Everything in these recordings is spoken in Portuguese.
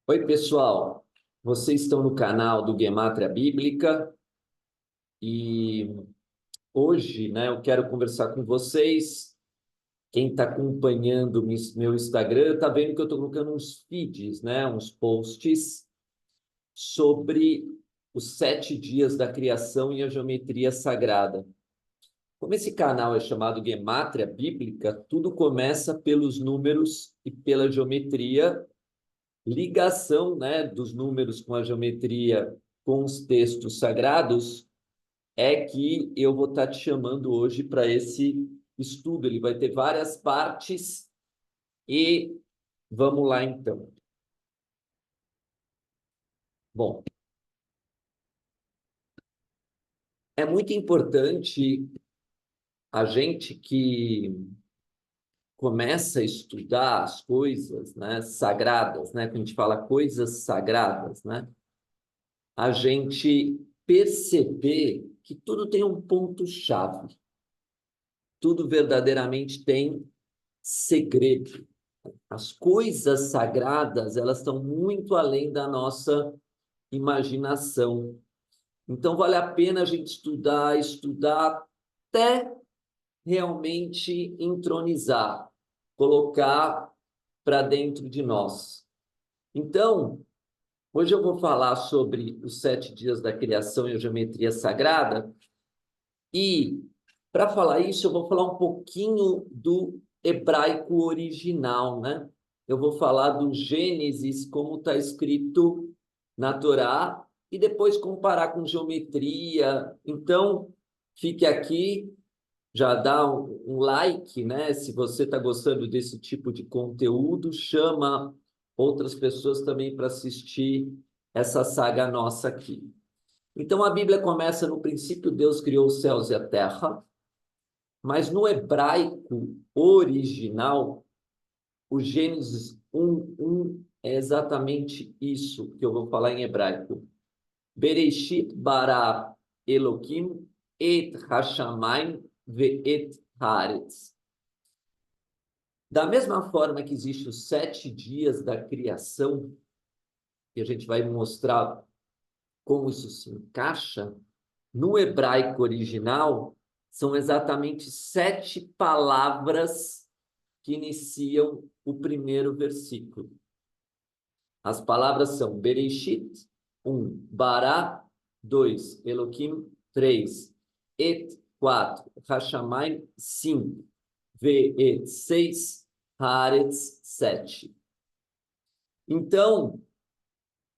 Oi, pessoal. Vocês estão no canal do Guematria Bíblica e hoje, eu quero conversar com vocês. Quem está acompanhando meu Instagram está vendo que eu estou colocando uns feeds, uns posts sobre os 7 dias da criação e a geometria sagrada. Como esse canal é chamado Guematria Bíblica, tudo começa pelos números e pela geometria, ligação, dos números com a geometria, com os textos sagrados, é que eu vou estar te chamando hoje para esse estudo. Ele vai ter várias partes e vamos lá então. Bom, é muito importante a gente que começa a estudar as coisas, sagradas, quando a gente fala coisas sagradas, a gente perceber que tudo tem um ponto-chave. Tudo verdadeiramente tem segredo. As coisas sagradas, elas estão muito além da nossa imaginação. Então, vale a pena a gente estudar até realmente entronizar, colocar para dentro de nós. Então, hoje eu vou falar sobre os 7 dias da criação e a geometria sagrada. E, para falar isso, eu vou falar um pouquinho do hebraico original, Eu vou falar do Gênesis, como está escrito na Torá, e depois comparar com geometria. Então, fique aqui, já dá um like, Se você está gostando desse tipo de conteúdo, chama outras pessoas também para assistir essa saga nossa aqui. Então, a Bíblia começa no princípio, Deus criou os céus e a terra, mas no hebraico original, o Gênesis 1:1 é exatamente isso que eu vou falar em hebraico. Bereshit bara Elohim et hashamayim ve'et haaretz. Da mesma forma que existem os 7 dias da criação, e a gente vai mostrar como isso se encaixa, no hebraico original, são exatamente 7 palavras que iniciam o primeiro versículo. As palavras são Bereshit, 1, Bará, 2, Elohim, 3, Et, 4, Hashamayim, 5, Ve'et, 6, Haaretz, 7. Então,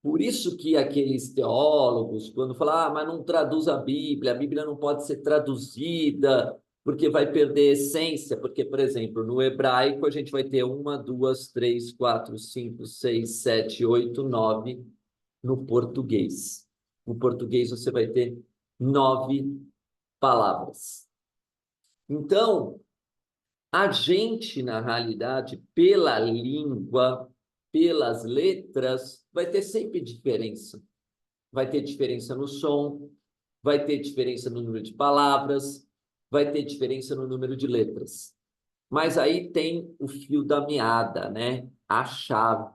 por isso que aqueles teólogos, quando falam, mas não traduz a Bíblia não pode ser traduzida, porque vai perder a essência, porque, por exemplo, no hebraico a gente vai ter 1, 2, 3, 4, 5, 6, 7, 8, 9 no português. No português você vai ter 9 palavras. Então, a gente, na realidade, pela língua, pelas letras, vai ter sempre diferença. Vai ter diferença no som, vai ter diferença no número de palavras, vai ter diferença no número de letras. Mas aí tem o fio da meada, A chave,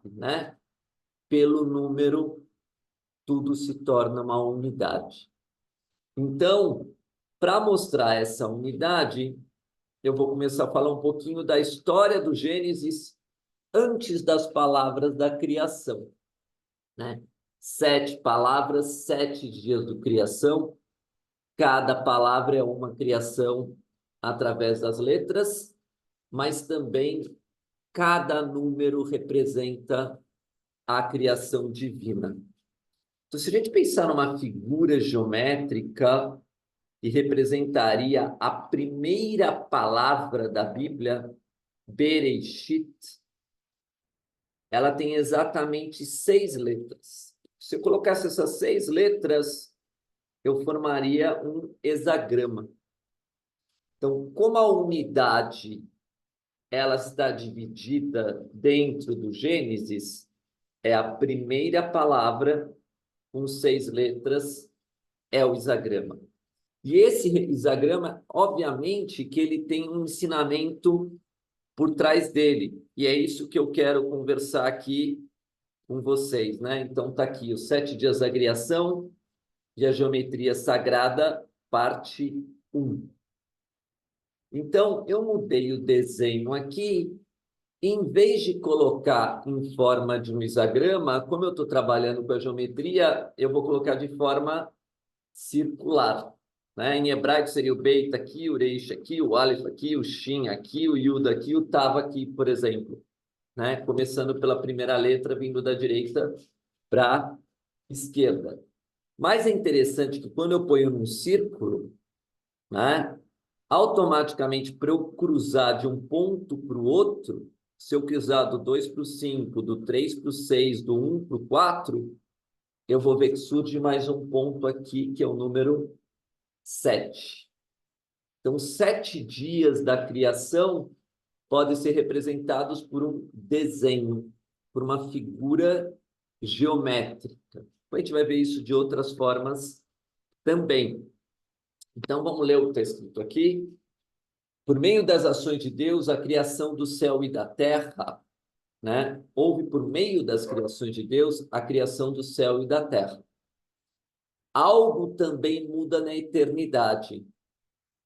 Pelo número, tudo se torna uma unidade. Então, para mostrar essa unidade, eu vou começar a falar um pouquinho da história do Gênesis antes das palavras da criação, 7 palavras, 7 dias de criação. Cada palavra é uma criação através das letras, mas também cada número representa a criação divina. Então, se a gente pensar numa figura geométrica que representaria a primeira palavra da Bíblia, Bereshit, ela tem exatamente 6 letras. Se eu colocasse essas 6 letras, eu formaria um hexagrama. Então, como a unidade ela está dividida dentro do Gênesis, é a primeira palavra com 6 letras, é o hexagrama. E esse hexagrama, obviamente, que ele tem um ensinamento por trás dele. E é isso que eu quero conversar aqui com vocês, né? Então está aqui os 7 dias da criação e a geometria sagrada, parte 1. Então, eu mudei o desenho aqui. Em vez de colocar em forma de um hexagrama, como eu estou trabalhando com a geometria, eu vou colocar de forma circular. Né? Em hebraico seria o Beit aqui, o Reish aqui, o Aleph aqui, o Shin aqui, o Yud aqui, o Tav aqui, por exemplo. Né? Começando pela primeira letra, vindo da direita para a esquerda. Mas é interessante que quando eu ponho num círculo, né, automaticamente, para eu cruzar de um ponto para o outro, se eu cruzar do 2 para o 5, do 3 para o 6, do 1 para o 4, eu vou ver que surge mais um ponto aqui, que é o número 7. Então, 7 dias da criação podem ser representados por um desenho, por uma figura geométrica. A gente vai ver isso de outras formas também. Então, vamos ler o que está escrito aqui. Por meio das ações de Deus, a criação do céu e da terra, né? Houve por meio das criações de Deus a criação do céu e da terra. Algo também muda na eternidade.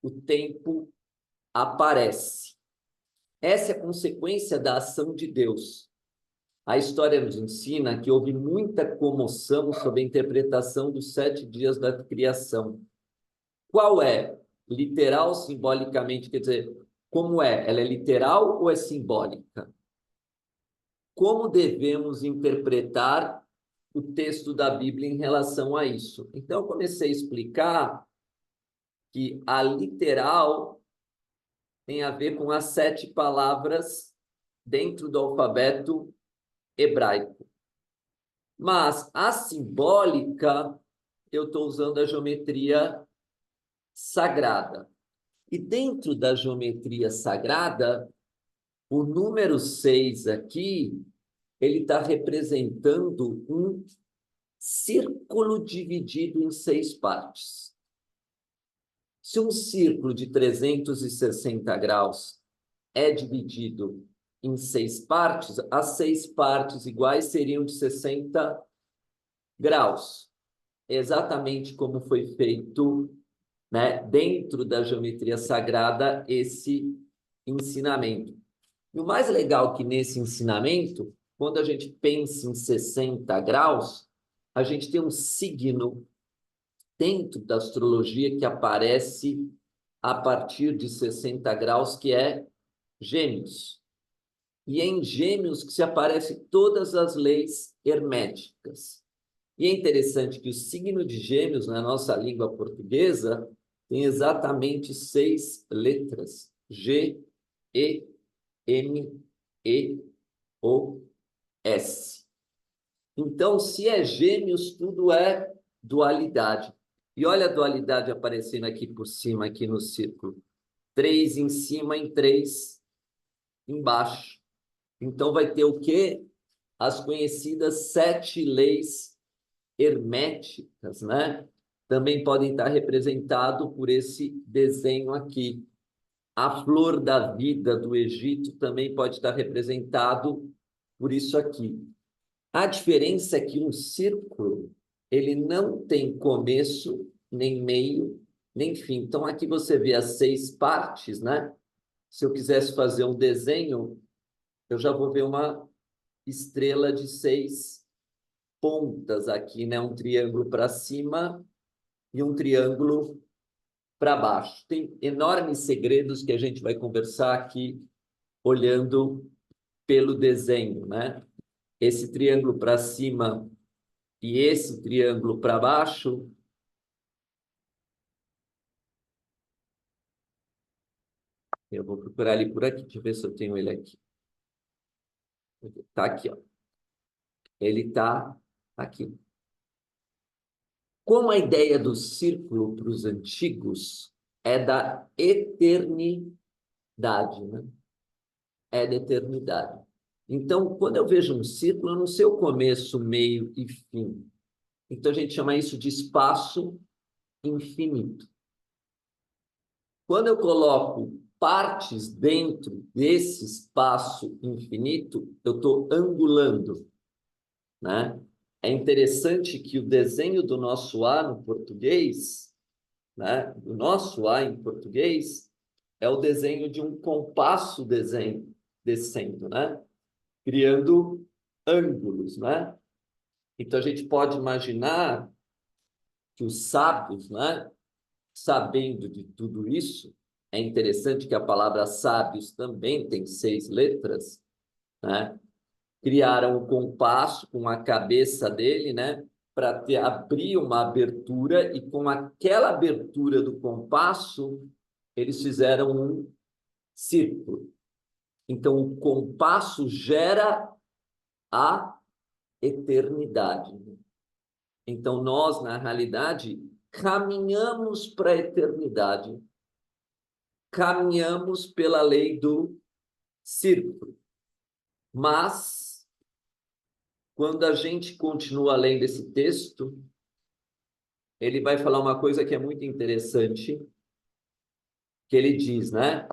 O tempo aparece. Essa é a consequência da ação de Deus. A história nos ensina que houve muita comoção sobre a interpretação dos 7 dias da criação. Qual é? Literal, simbolicamente, quer dizer, como é? Ela é literal ou é simbólica? Como devemos interpretar o texto da Bíblia em relação a isso? Então, eu comecei a explicar que a literal tem a ver com as 7 palavras dentro do alfabeto hebraico. Mas a simbólica, eu estou usando a geometria sagrada. E dentro da geometria sagrada, o número 6 aqui, ele está representando um círculo dividido em 6 partes. Se um círculo de 360 graus é dividido em 6 partes, as 6 partes iguais seriam de 60 graus. Exatamente como foi feito, né, dentro da geometria sagrada esse ensinamento. E o mais legal que nesse ensinamento, quando a gente pensa em 60 graus, a gente tem um signo dentro da astrologia que aparece a partir de 60 graus, que é Gêmeos. E é em Gêmeos que se aparecem todas as leis herméticas. E é interessante que o signo de Gêmeos, na nossa língua portuguesa, tem exatamente 6 letras. G, E, M, E, O, S. Então, se é Gêmeos, tudo é dualidade. E olha a dualidade aparecendo aqui por cima, aqui no círculo. 3 em cima e 3 embaixo. Então, vai ter o quê? As conhecidas 7 leis herméticas, né? Também podem estar representados por esse desenho aqui. A flor da vida do Egito também pode estar representado por isso aqui. A diferença é que um círculo, ele não tem começo, nem meio, nem fim. Então, aqui você vê as 6 partes, né? Se eu quisesse fazer um desenho, eu já vou ver uma estrela de 6 pontas aqui, né? Um triângulo para cima e um triângulo para baixo. Tem enormes segredos que a gente vai conversar aqui olhando pelo desenho, né? Esse triângulo para cima e esse triângulo para baixo, eu vou procurar ele por aqui, deixa eu ver se eu tenho ele aqui. Tá aqui, ó. Ele tá aqui. Como a ideia do círculo para os antigos é da eternidade, né? É da eternidade. Então, quando eu vejo um círculo, eu não sei o começo, meio e fim. Então, a gente chama isso de espaço infinito. Quando eu coloco partes dentro desse espaço infinito, eu estou angulando. né? É interessante que o desenho do nosso A no português, né? O nosso A em português é o desenho de um compasso desenho descendo, né? Criando ângulos, né? Então a gente pode imaginar que os sábios, né? Sabendo de tudo isso, é interessante que a palavra sábios também tem 6 letras, né? Criaram um compasso com a cabeça dele, né? Para abrir uma abertura, e com aquela abertura do compasso, eles fizeram um círculo. Então, o compasso gera a eternidade. Então, nós, na realidade, caminhamos para a eternidade, caminhamos pela lei do círculo. Mas, quando a gente continua lendo esse texto, ele vai falar uma coisa que é muito interessante, que ele diz, né?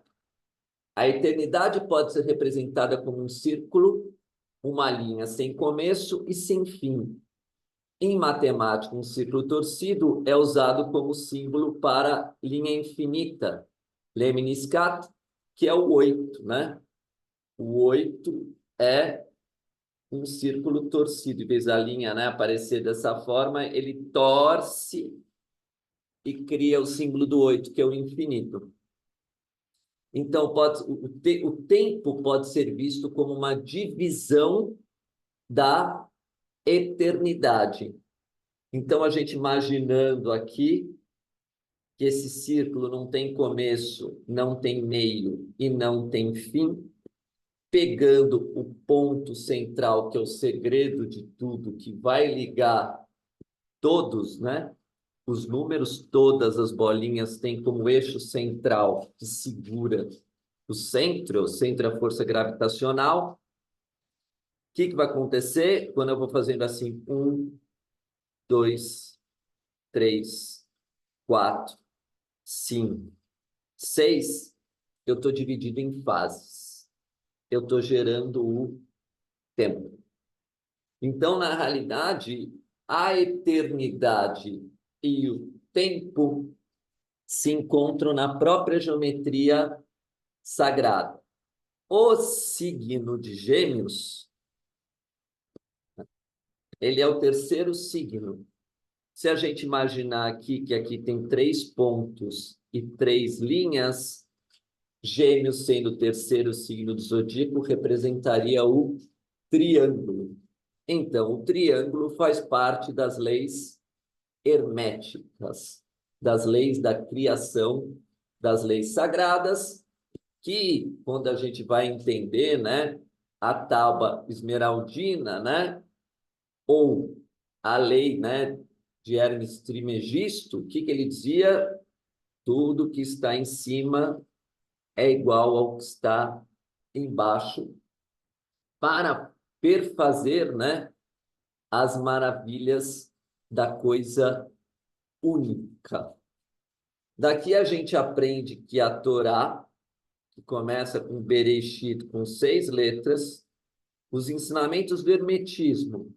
A eternidade pode ser representada como um círculo, uma linha sem começo e sem fim. Em matemática, um círculo torcido é usado como símbolo para linha infinita, lemniscat, que é o 8, né? O 8 é um círculo torcido. Em vez da linha, né, aparecer dessa forma, ele torce e cria o símbolo do 8, que é o infinito. Então, o tempo pode ser visto como uma divisão da eternidade. Então, a gente imaginando aqui que esse círculo não tem começo, não tem meio e não tem fim, pegando o ponto central, que é o segredo de tudo, que vai ligar todos, né? Os números, todas as bolinhas têm como eixo central que segura o centro é a força gravitacional. O que vai acontecer quando eu vou fazendo assim? 1, 2, 3, 4, 5, 6. Eu estou dividido em fases. Eu estou gerando o tempo. Então, na realidade, a eternidade e o tempo se encontram na própria geometria sagrada. O signo de Gêmeos, ele é o terceiro signo. Se a gente imaginar aqui que aqui tem 3 pontos e 3 linhas, Gêmeos sendo o terceiro signo do zodíaco, representaria o triângulo. Então, o triângulo faz parte das leis herméticas, das leis da criação, das leis sagradas, que, quando a gente vai entender, né, a tábua esmeraldina, né, ou a lei, né, de Hermes Trismegisto, o que ele dizia? Tudo que está em cima é igual ao que está embaixo, para perfazer, né, as maravilhas da coisa única. Daqui a gente aprende que a Torá, que começa com Bereshit, com 6 letras, os ensinamentos do hermetismo,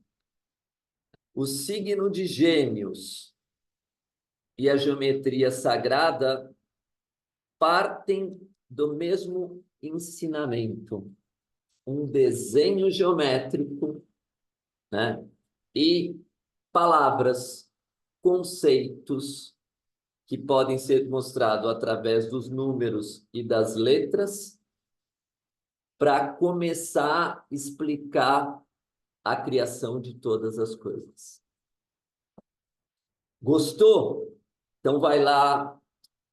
o signo de Gêmeos e a geometria sagrada partem do mesmo ensinamento, um desenho geométrico, né? E palavras, conceitos que podem ser mostrados através dos números e das letras, para começar a explicar a criação de todas as coisas. Gostou? Então vai lá,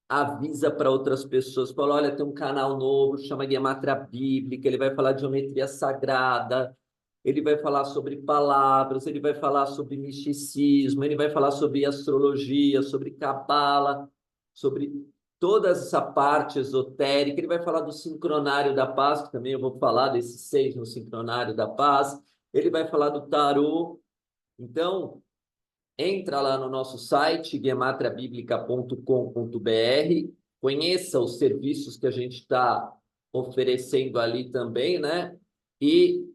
avisa para outras pessoas, fala, olha, tem um canal novo, chama Guiamatria Bíblica, ele vai falar de geometria sagrada, ele vai falar sobre palavras, ele vai falar sobre misticismo, ele vai falar sobre astrologia, sobre cabala, sobre toda essa parte esotérica, ele vai falar do sincronário da paz, que também eu vou falar desses 6 no sincronário da paz, ele vai falar do tarô. Então, entra lá no nosso site, gematriabiblica.com.br, conheça os serviços que a gente está oferecendo ali também, né? E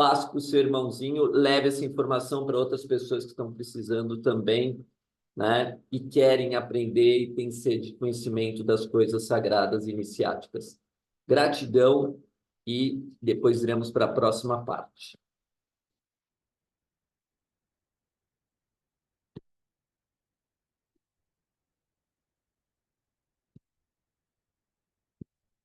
passe para o seu irmãozinho, leve essa informação para outras pessoas que estão precisando também, né? E querem aprender e têm sede de conhecimento das coisas sagradas e iniciáticas. Gratidão e depois iremos para a próxima parte.